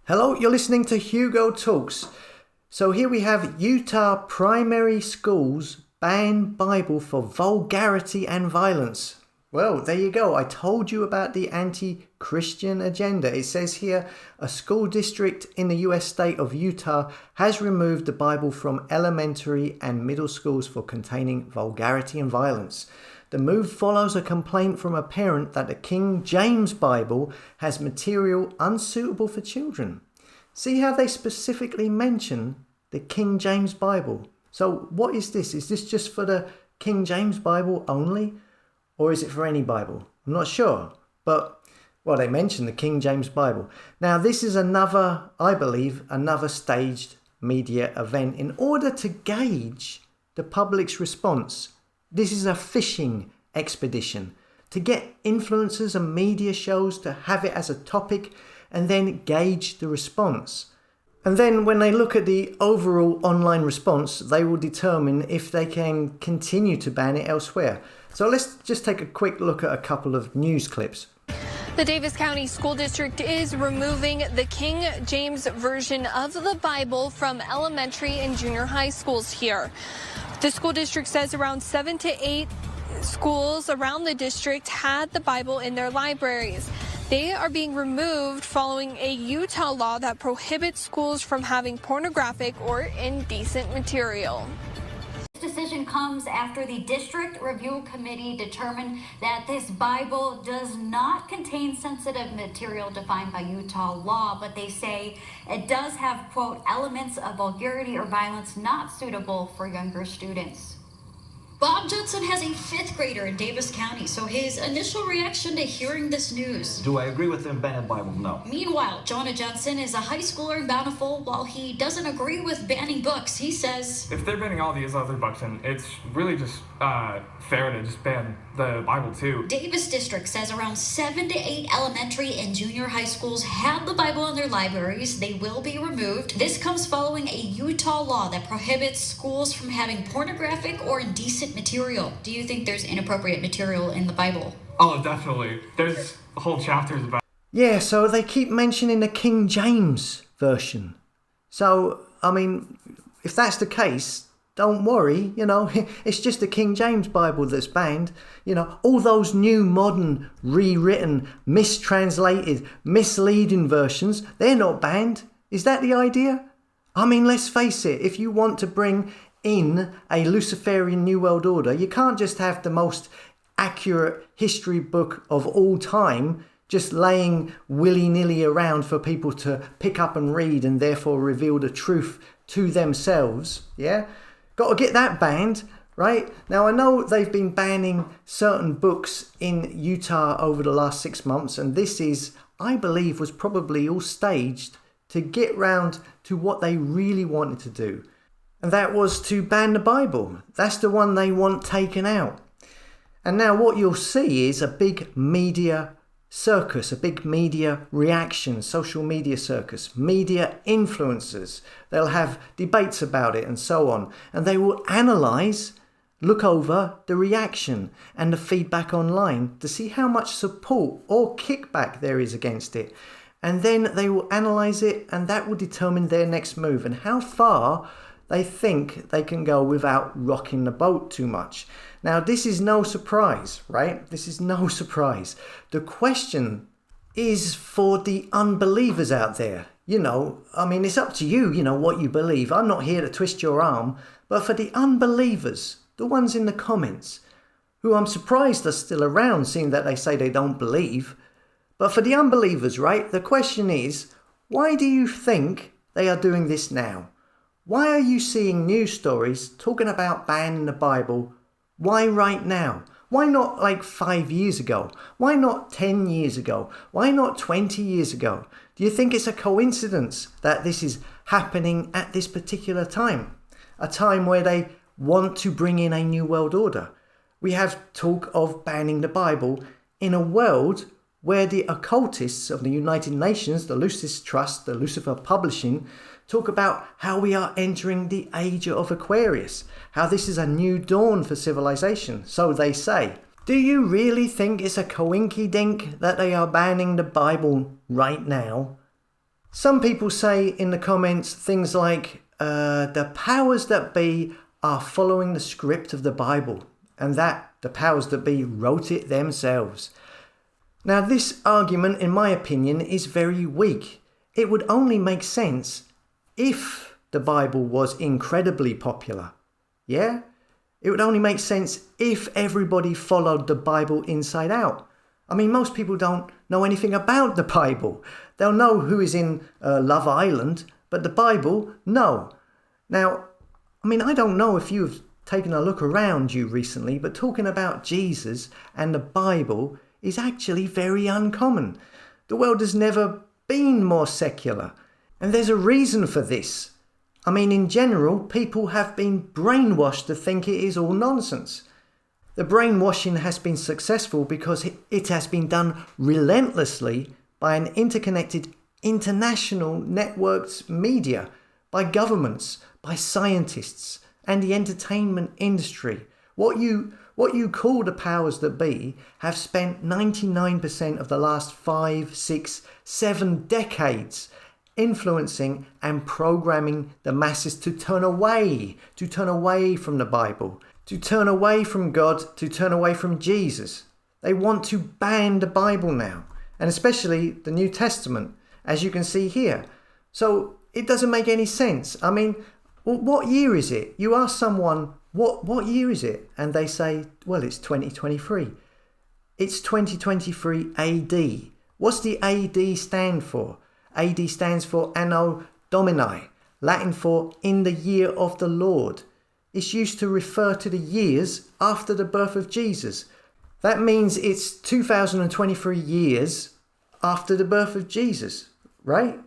Hello, you're listening to Hugo Talks. So here we have Utah primary schools ban Bible for vulgarity and violence. Well, there you go. I told you about the anti-Christian agenda. It says here, a school district in the US state of Utah has removed the Bible from elementary and middle schools for containing vulgarity and violence. The move follows a complaint from a parent that the King James Bible has material unsuitable for children. See how they specifically mention the King James Bible. So what is this? Is this just for the King James Bible only? Or is it for any Bible? I'm not sure. But, well, they mention the King James Bible. Now, this is another, I believe, another staged media event in order to gauge the public's response. This is a fishing expedition to get influencers and media shows to have it as a topic and then gauge the response. And then when they look at the overall online response, they will determine if they can continue to ban it elsewhere. So let's just take a quick look at a couple of news clips. The Davis County School District is removing the King James Version of the Bible from elementary and junior high schools here. The school district says around 7 to 8 schools around the district had the Bible in their libraries. They are being removed following a Utah law that prohibits schools from having pornographic or indecent material. This decision comes after the district review committee determined that this Bible does not contain sensitive material defined by Utah law, but they say it does have, quote, elements of vulgarity or violence not suitable for younger students. Bob Judson has a fifth grader in Davis County, so his initial reaction to hearing this news. Do I agree with them banning Bible? No. Meanwhile, Jonah Judson is a high schooler in Bountiful. While he doesn't agree with banning books, he says, if they're banning all these other books, then it's really just fair to just ban the Bible too. Davis District says around 7 to 8 elementary and junior high schools have the Bible in their libraries. They will be removed. This comes following a Utah law that prohibits schools from having pornographic or indecent material. Do you think there's inappropriate material in the Bible? Oh, definitely. There's whole chapters about. Yeah, so they keep mentioning the King James Version. So, I mean, if that's the case, don't worry, it's just the King James Bible that's banned. All those new modern, rewritten, mistranslated, misleading versions, they're not banned. Is that the idea? I mean, let's face it, if you want to bring in a Luciferian New World Order, you can't just have the most accurate history book of all time just laying willy-nilly around for people to pick up and read and therefore reveal the truth to themselves, yeah? Got to get that banned, right? Now, I know they've been banning certain books in Utah over the last 6 months, and this is, I believe, was probably all staged to get round to what they really wanted to do. And that was to ban the Bible. That's the one they want taken out. And now what you'll see is a big media circus, a big media reaction, social media circus, media influencers. They'll have debates about it and so on. And they will analyse, look over the reaction and the feedback online to see how much support or kickback there is against it. And then they will analyse it, and that will determine their next move and how far they think they can go without rocking the boat too much. Now, this is no surprise, right? This is no surprise. The question is for the unbelievers out there. It's up to you, what you believe. I'm not here to twist your arm. But for the unbelievers, the ones in the comments, who I'm surprised are still around, seeing that they say they don't believe. But for the unbelievers, right, the question is, why do you think they are doing this now? Why are you seeing news stories talking about banning the Bible? Why right now? Why not like 5 years ago? Why not 10 years ago? Why not 20 years ago? Do you think it's a coincidence that this is happening at this particular time? A time where they want to bring in a new world order. We have talk of banning the Bible in a world where the occultists of the United Nations, the Lucis Trust, the Lucifer Publishing, talk about how we are entering the age of Aquarius, how this is a new dawn for civilization, so they say. Do you really think it's a coinky-dink that they are banning the Bible right now? Some people say in the comments things like, the powers that be are following the script of the Bible, and that the powers that be wrote it themselves. Now, this argument, in my opinion, is very weak. It would only make sense if the Bible was incredibly popular. Yeah? It would only make sense if everybody followed the Bible inside out. I mean, most people don't know anything about the Bible. They'll know who is in Love Island, but the Bible, no. Now, I mean, I don't know if you've taken a look around you recently, but talking about Jesus and the Bible is actually very uncommon. The world has never been more secular, and there's a reason for this. I mean, in general, people have been brainwashed to think it is all nonsense. The brainwashing has been successful because it has been done relentlessly by an interconnected international networked media, by governments, by scientists, and the entertainment industry. What you call the powers that be have spent 99% of the last 5, 6, 7 decades influencing and programming the masses to turn away from the Bible, to turn away from God, to turn away from Jesus. They want to ban the Bible now, and especially the New Testament, as you can see here. So it doesn't make any sense. I mean, what year is it? You ask someone, what year is it? And they say, well, it's 2023. It's 2023 AD. What's the AD stand for? AD stands for Anno Domini, Latin for in the year of the Lord. It's used to refer to the years after the birth of Jesus. That means it's 2023 years after the birth of Jesus, right?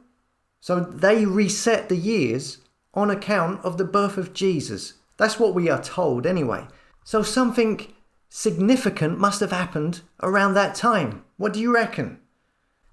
So they reset the years on account of the birth of Jesus. That's what we are told anyway. So something significant must have happened around that time. What do you reckon?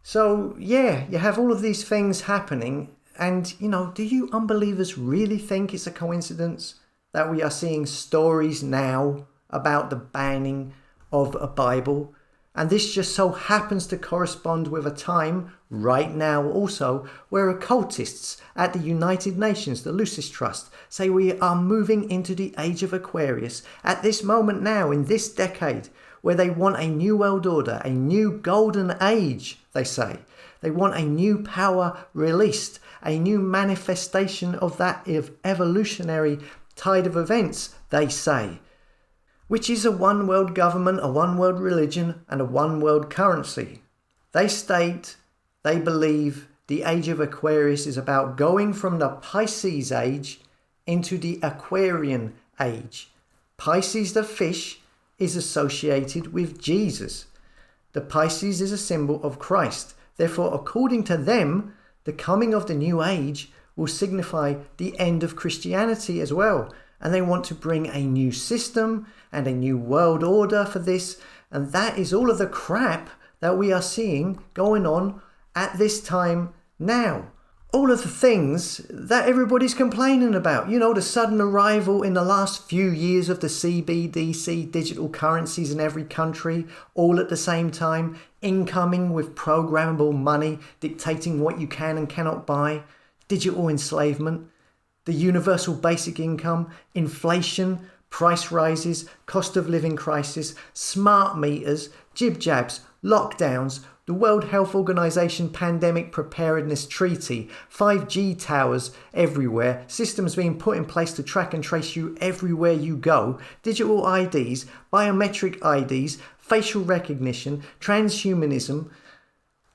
So yeah, you have all of these things happening, and do you unbelievers really think it's a coincidence that we are seeing stories now about the banning of a Bible? And this just so happens to correspond with a time right now also where occultists at the United Nations, the Lucis Trust, say we are moving into the age of Aquarius at this moment now, in this decade, where they want a new world order, a new golden age, they say. They want a new power released, a new manifestation of that evolutionary tide of events, they say, which is a one world government, a one world religion, and a one world currency. They state they believe the age of Aquarius is about going from the Pisces age into the Aquarian age. Pisces, the fish, is associated with Jesus. The Pisces is a symbol of Christ. Therefore, according to them, the coming of the new age will signify the end of Christianity as well. And they want to bring a new system and a new world order for this. And that is all of the crap that we are seeing going on at this time now. All of the things that everybody's complaining about. The sudden arrival in the last few years of the CBDC digital currencies in every country, all at the same time, incoming with programmable money, dictating what you can and cannot buy, digital enslavement, the universal basic income, inflation, price rises, cost of living crisis, smart meters, jib-jabs, lockdowns, the World Health Organization Pandemic Preparedness Treaty, 5G towers everywhere, systems being put in place to track and trace you everywhere you go, digital IDs, biometric IDs, facial recognition, transhumanism,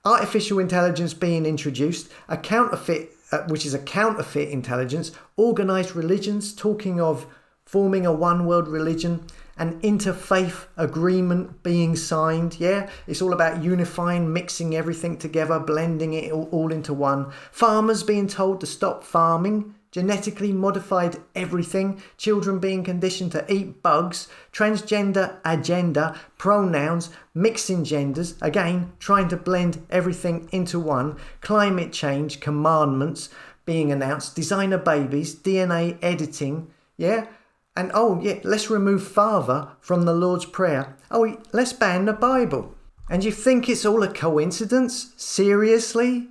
artificial intelligence being introduced, a counterfeit, which is a counterfeit intelligence, organized religions, talking of forming a one world religion, an interfaith agreement being signed. Yeah, it's all about unifying, mixing everything together, blending it all into one. Farmers being told to stop farming, genetically modified everything, children being conditioned to eat bugs, transgender agenda, pronouns, mixing genders, again, trying to blend everything into one, climate change, commandments being announced, designer babies, DNA editing, yeah? And let's remove Father from the Lord's Prayer. Let's ban the Bible. And you think it's all a coincidence? Seriously?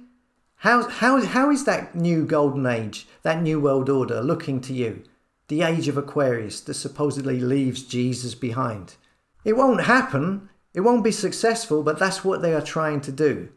How is that new golden age, that new world order looking to you? The age of Aquarius that supposedly leaves Jesus behind. It won't happen. It won't be successful, but that's what they are trying to do.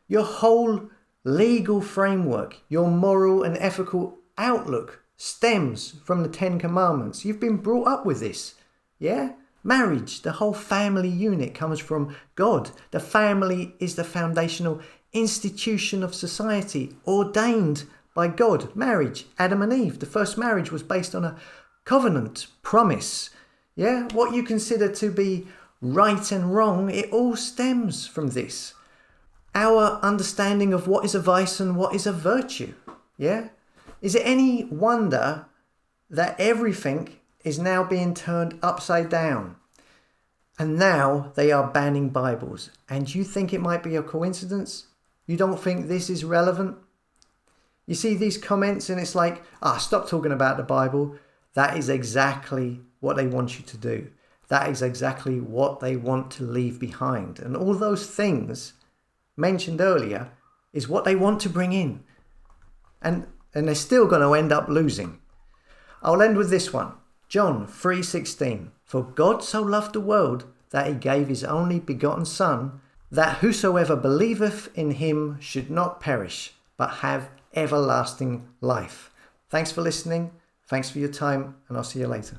Your whole legal framework, your moral and ethical outlook stems from the Ten Commandments. You've been brought up with this. Yeah? Marriage, the whole family unit comes from God. The family is the foundational institution of society ordained by God. Marriage, Adam and Eve, the first marriage was based on a covenant, promise. Yeah? What you consider to be right and wrong, it all stems from this. Our understanding of what is a vice and what is a virtue. Yeah? Is it any wonder that everything is now being turned upside down? And now they are banning Bibles. And you think it might be a coincidence? You don't think this is relevant? You see these comments and it's like, stop talking about the Bible. That is exactly what they want you to do. That is exactly what they want to leave behind. And all those things mentioned earlier is what they want to bring in. And they're still going to end up losing. I'll end with this one. John 3:16. For God so loved the world that he gave his only begotten Son, that whosoever believeth in him should not perish, but have everlasting life. Thanks for listening. Thanks for your time, and I'll see you later.